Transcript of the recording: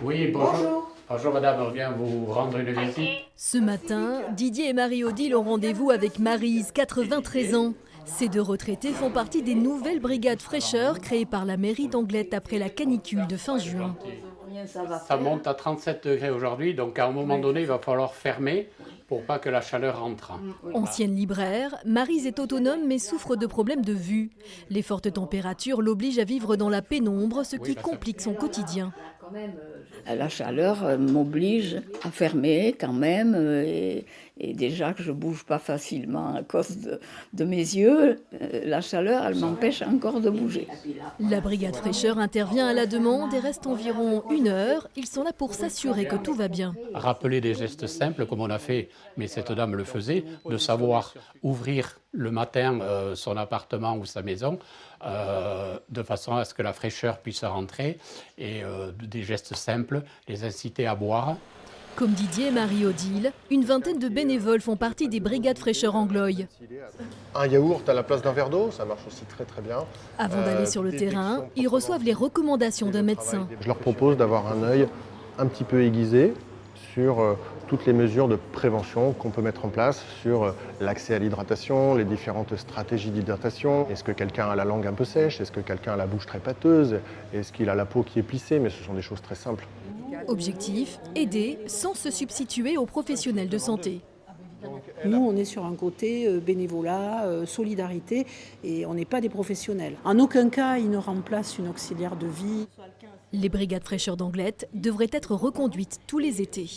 Oui, bonjour. Bonjour madame, on vient vous rendre une visite. Ce matin, Didier et Marie-Odile ont rendez-vous avec Maryse, 93 ans. Ces deux retraités font partie des nouvelles brigades fraîcheur créées par la mairie d'Anglet après la canicule de fin juin. Ça monte à 37 degrés aujourd'hui, donc à un moment donné, il va falloir fermer pour pas que la chaleur rentre. Ancienne libraire, Maryse est autonome mais souffre de problèmes de vue. Les fortes températures l'obligent à vivre dans la pénombre, ce qui complique son quotidien. La chaleur m'oblige à fermer quand même et déjà que je bouge pas facilement à cause de mes yeux, la chaleur elle m'empêche encore de bouger. La brigade fraîcheur intervient à la demande et reste environ 1 heure. Ils sont là pour s'assurer que tout va bien. Rappeler des gestes simples comme on a fait, mais cette dame le faisait, de savoir ouvrir le matin son appartement ou sa maison de façon à ce que la fraîcheur puisse rentrer et des gestes simples, les inciter à boire. Comme Didier et Marie-Odile, une vingtaine de bénévoles font partie des brigades fraîcheur Angloy. Un yaourt à la place d'un verre d'eau, ça marche aussi très très bien. Avant d'aller sur le terrain, ils reçoivent les recommandations d'un médecin. Je leur propose d'avoir un œil un petit peu aiguisé sur toutes les mesures de prévention qu'on peut mettre en place, sur l'accès à l'hydratation, les différentes stratégies d'hydratation. Est-ce que quelqu'un a la langue un peu sèche? Est-ce que quelqu'un a la bouche très pâteuse? Est-ce qu'il a la peau qui est plissée? Mais ce sont des choses très simples. Objectif, aider sans se substituer aux professionnels de santé. Nous, on est sur un côté bénévolat, solidarité, et on n'est pas des professionnels. En aucun cas, ils ne remplacent une auxiliaire de vie. Les brigades fraîcheur d'Anglet devraient être reconduites tous les étés.